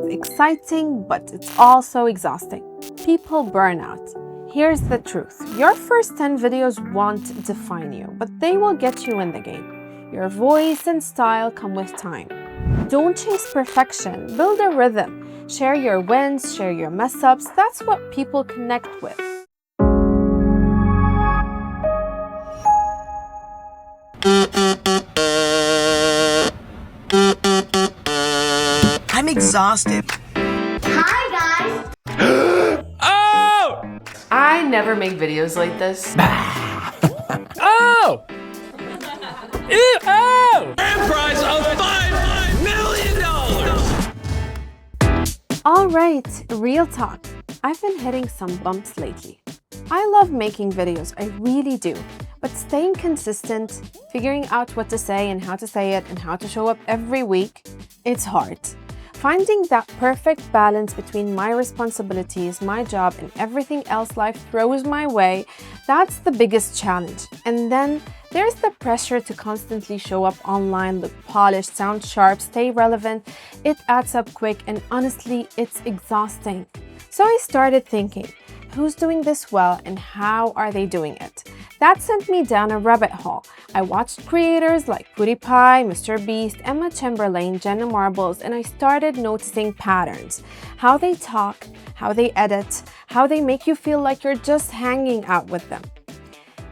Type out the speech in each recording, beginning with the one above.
exciting, but it's also exhausting. People burn out. Here's the truth. Your first 10 videos won't define you, but they will get you in the game. Your voice and style come with time. Don't chase perfection. Build a rhythm. Share your wins, share your mess-ups. That's what people connect with. I'm exhausted. Hi, guys. Oh! I never make videos like this. Oh! Ew, oh! Grand prize of $5 million! All right, real talk. I've been hitting some bumps lately. I love making videos, I really do. But staying consistent, figuring out what to say and how to say it and how to show up every week, it's hard. Finding that perfect balance between my responsibilities, my job, and everything else life throws my way, that's the biggest challenge. And then there's the pressure to constantly show up online, look polished, sound sharp, stay relevant. It adds up quick, and honestly, it's exhausting. So I started thinking, who's doing this well and how are they doing it? That sent me down a rabbit hole. I watched creators like PewDiePie, MrBeast, Chamberlain, Jenna Marbles, and I started noticing patterns. How they talk, how they edit, how they make you feel like you're just hanging out with them.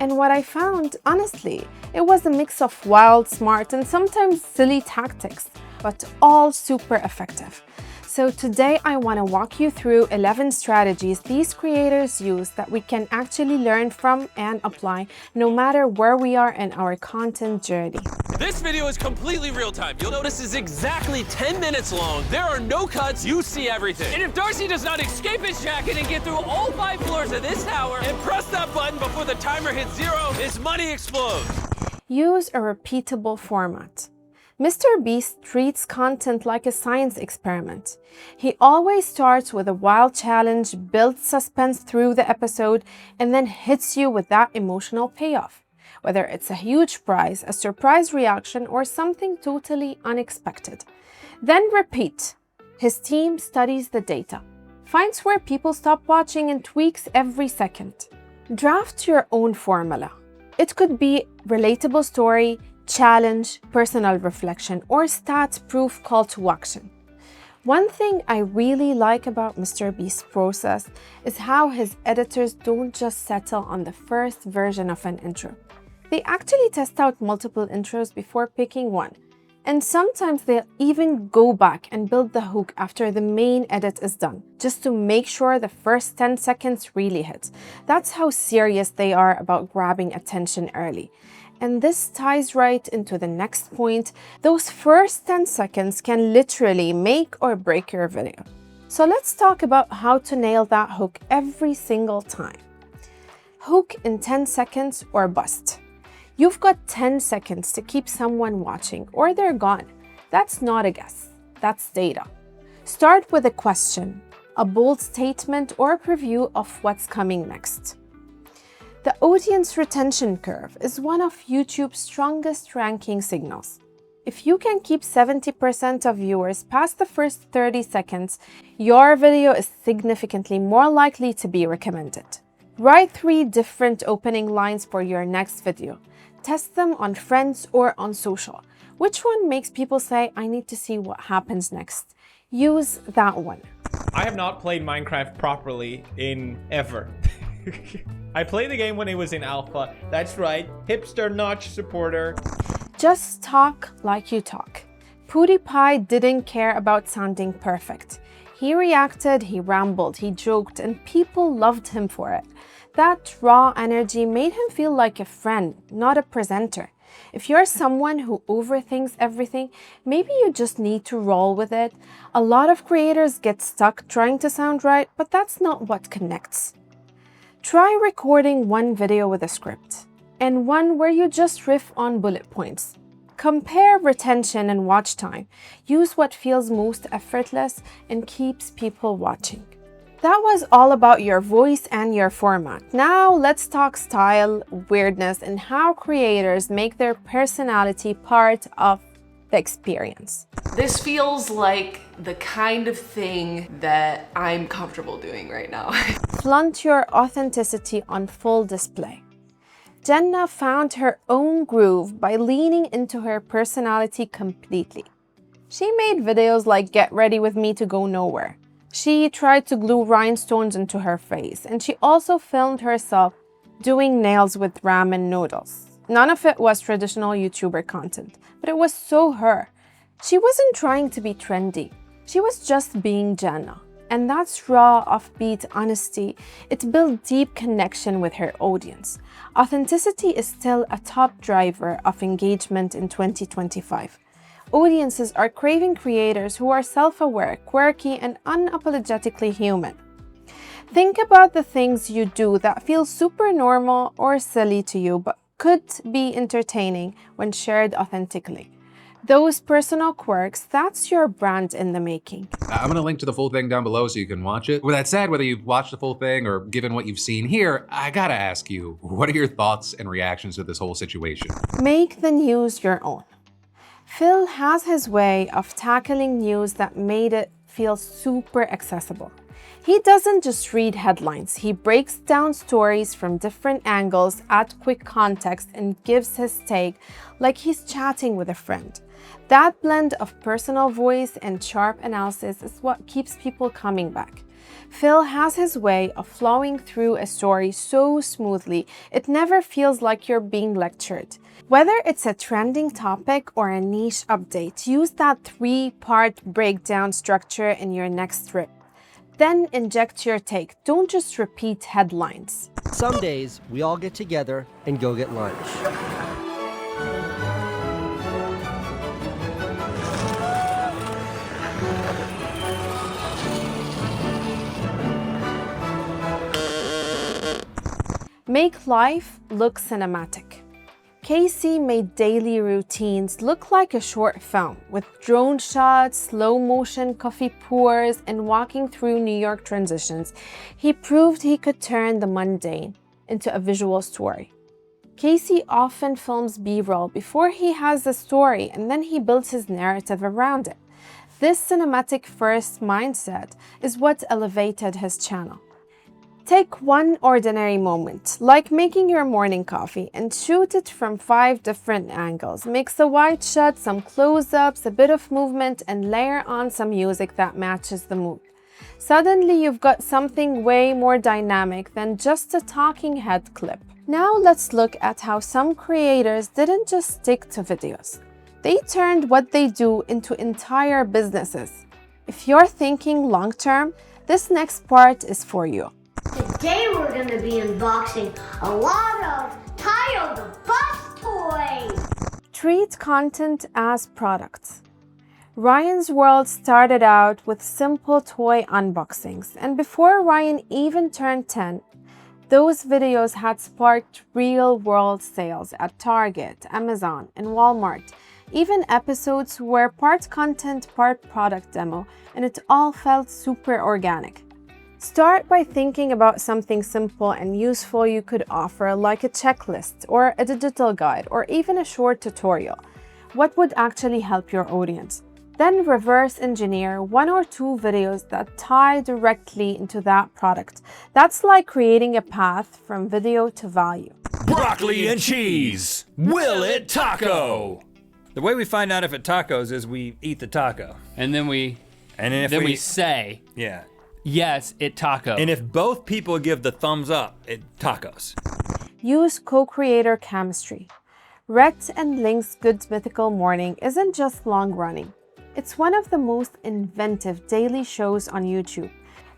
And what I found, honestly, it was a mix of wild, smart, and sometimes silly tactics, but all super effective. So today I want to walk you through 11 strategies these creators use that we can actually learn from and apply no matter where we are in our content journey. This video is completely real time. You'll notice it's exactly 10 minutes long. There are no cuts. You see everything. And if Darcy does not escape his jacket and get through all 5 floors of this tower and press that button before the timer hits 0, his money explodes. Use a repeatable format. MrBeast treats content like a science experiment. He always starts with a wild challenge, builds suspense through the episode, and then hits you with that emotional payoff. Whether it's a huge prize, a surprise reaction, or something totally unexpected. Then repeat. His team studies the data, finds where people stop watching and tweaks every second. Draft your own formula. It could be relatable story, challenge, personal reflection, or stat-proof call to action. One thing I really like about MrBeast's process is how his editors don't just settle on the first version of an intro. They actually test out multiple intros before picking one. And sometimes they'll even go back and build the hook after the main edit is done, just to make sure the first 10 seconds really hit. That's how serious they are about grabbing attention early. And this ties right into the next point. Those first 10 seconds can literally make or break your video. So let's talk about how to nail that hook every single time. Hook in 10 seconds or bust. You've got 10 seconds to keep someone watching or they're gone. That's not a guess, that's data. Start with a question, a bold statement, or a preview of what's coming next. The audience retention curve is one of YouTube's strongest ranking signals. If you can keep 70% of viewers past the first 30 seconds, your video is significantly more likely to be recommended. Write 3 different opening lines for your next video. Test them on friends or on social. Which one makes people say, I need to see what happens next? Use that one. I have not played Minecraft properly in ever. I played the game when it was in alpha. That's right, hipster notch supporter. Just talk like you talk. PewDiePie didn't care about sounding perfect. He reacted, he rambled, he joked, and people loved him for it. That raw energy made him feel like a friend, not a presenter. If you're someone who overthinks everything, maybe you just need to roll with it. A lot of creators get stuck trying to sound right, but that's not what connects. Try recording one video with a script and one where you just riff on bullet points. Compare retention and watch time. Use what feels most effortless and keeps people watching. That was all about your voice and your format. Now let's talk style, weirdness, and how creators make their personality part of the experience. This feels like the kind of thing that I'm comfortable doing right now. Flaunt your authenticity on full display. Jenna found her own groove by leaning into her personality completely. She made videos like Get Ready With Me to Go Nowhere. She tried to glue rhinestones into her face, and she also filmed herself doing nails with ramen noodles. None of it was traditional YouTuber content, but it was so her. She wasn't trying to be trendy. She was just being Jenna. And that's raw, offbeat honesty. It built deep connection with her audience. Authenticity is still a top driver of engagement in 2025. Audiences are craving creators who are self-aware, quirky, and unapologetically human. Think about the things you do that feel super normal or silly to you, but could be entertaining when shared authentically. Those personal quirks, that's your brand in the making. I'm gonna link to the full thing down below so you can watch it. With that said, whether you've watched the full thing or given what you've seen here, I gotta ask you, what are your thoughts and reactions to this whole situation? Make the news your own. Phil has his way of tackling news that made it feel super accessible. He doesn't just read headlines, he breaks down stories from different angles, adds quick context, and gives his take like he's chatting with a friend. That blend of personal voice and sharp analysis is what keeps people coming back. Phil has his way of flowing through a story so smoothly, it never feels like you're being lectured. Whether it's a trending topic or a niche update, use that 3-part breakdown structure in your next rip. Then inject your take. Don't just repeat headlines. Some days, we all get together and go get lunch. Make life look cinematic. Casey made daily routines look like a short film with drone shots, slow motion coffee pours, and walking through New York transitions. He proved he could turn the mundane into a visual story. Casey often films B-roll before he has the story, and then he builds his narrative around it. This cinematic first mindset is what elevated his channel. Take one ordinary moment, like making your morning coffee, and shoot it from 5 different angles. Mix a wide shot, some close-ups, a bit of movement, and layer on some music that matches the mood. Suddenly, you've got something way more dynamic than just a talking head clip. Now let's look at how some creators didn't just stick to videos. They turned what they do into entire businesses. If you're thinking long-term, this next part is for you. Today we're going to be unboxing a lot of Tayo the Bus toys. Treat content as products. Ryan's World started out with simple toy unboxings, and before Ryan even turned 10, those videos had sparked real-world sales at Target, Amazon, and Walmart. Even episodes were part content, part product demo, and it all felt super organic. Start by thinking about something simple and useful you could offer, like a checklist or a digital guide or even a short tutorial. What would actually help your audience? Then reverse engineer 1 or 2 videos that tie directly into that product. That's like creating a path from video to value. Broccoli and cheese. Will it taco? The way we find out if it tacos is we eat the taco. And then we say, Yeah. yes, it taco. And if both people give the thumbs up, it tacos. Use co-creator chemistry. Rhett and Link's Good Mythical Morning isn't just long-running. It's one of the most inventive daily shows on YouTube.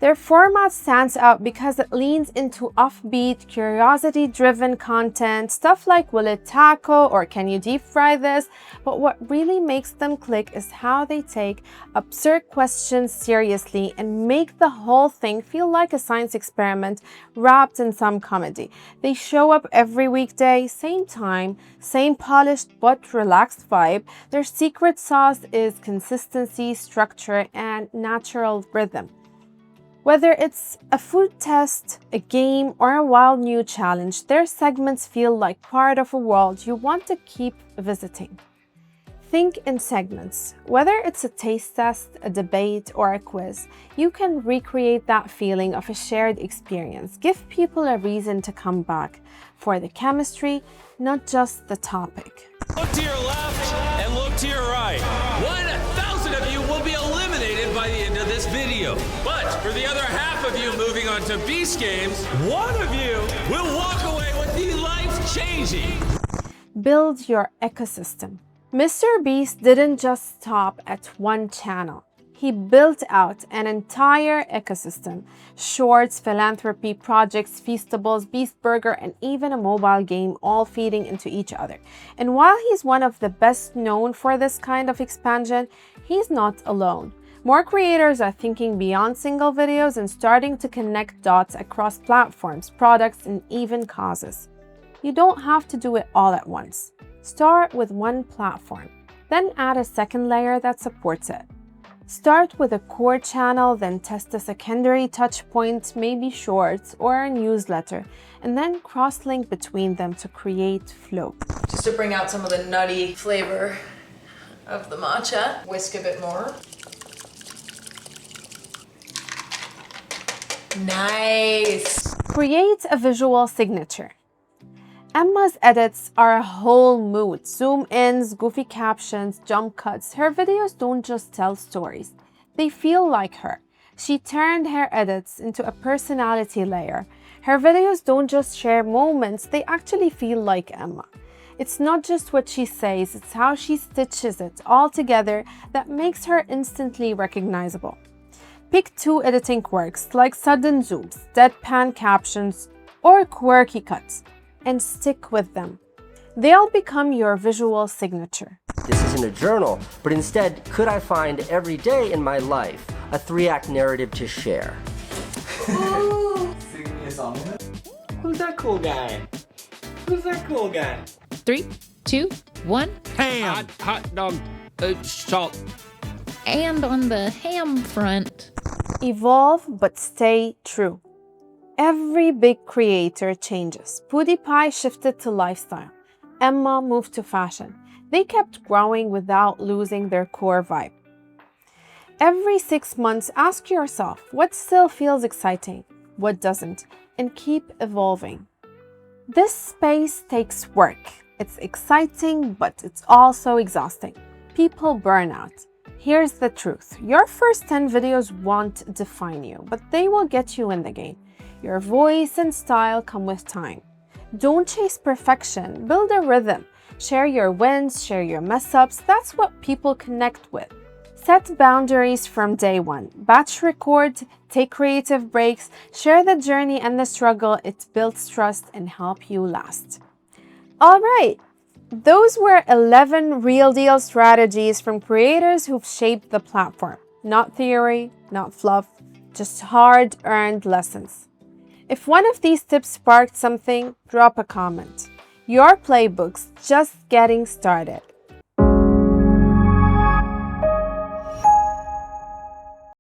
Their format stands out because it leans into offbeat, curiosity-driven content, stuff like will it taco or can you deep fry this? But what really makes them click is how they take absurd questions seriously and make the whole thing feel like a science experiment wrapped in some comedy. They show up every weekday, same time, same polished but relaxed vibe. Their secret sauce is consistency, structure, and natural rhythm. Whether it's a food test, a game, or a wild new challenge, their segments feel like part of a world you want to keep visiting. Think in segments. Whether it's a taste test, a debate, or a quiz, you can recreate that feeling of a shared experience. Give people a reason to come back for the chemistry, not just the topic. Look to your left and look to your right. 1,000 of you will be eliminated by the end of this video. But for the other half of you moving on to Beast Games, one of you will walk away with the life-changing. Build your ecosystem. MrBeast didn't just stop at one channel. He built out an entire ecosystem. Shorts, philanthropy, projects, feastables, Beast Burger, and even a mobile game, all feeding into each other. And while he's one of the best known for this kind of expansion, he's not alone. More creators are thinking beyond single videos and starting to connect dots across platforms, products, and even causes. You don't have to do it all at once. Start with one platform, then add a second layer that supports it. Start with a core channel, then test a secondary touch point, maybe shorts or a newsletter, and then cross-link between them to create flow. Just to bring out some of the nutty flavor of the matcha. Whisk a bit more. Nice. Create a visual signature. Emma's edits are a whole mood. Zoom ins, goofy captions, jump cuts. Her videos don't just tell stories. They feel like her. She turned her edits into a personality layer. Her videos don't just share moments, they actually feel like Emma. It's not just what she says, it's how she stitches it all together that makes her instantly recognizable. Pick 2 editing quirks like sudden zooms, deadpan captions, or quirky cuts, and stick with them. They'll become your visual signature. This isn't a journal, but instead, could I find every day in my life a 3-act narrative to share? Sing me a song. Who's that cool guy? Who's that cool guy? 3, 2, 1. Ham, hot dog, salt. And on the ham front. Evolve, but stay true. Every big creator changes. PewDiePie shifted to lifestyle. Emma moved to fashion. They kept growing without losing their core vibe. Every 6 months, ask yourself what still feels exciting, what doesn't, and keep evolving. This space takes work. It's exciting, but it's also exhausting. People burn out. Here's the truth. Your first 10 videos won't define you, but they will get you in the game. Your voice and style come with time. Don't chase perfection, build a rhythm. Share your wins, share your mess-ups, that's what people connect with. Set boundaries from day one. Batch record, take creative breaks, share the journey and the struggle. It builds trust and help you last. All right, those were 11 real deal strategies from creators who've shaped the platform. Not theory, not fluff, just hard-earned lessons. If one of these tips sparked something, drop a comment. Your playbook's just getting started.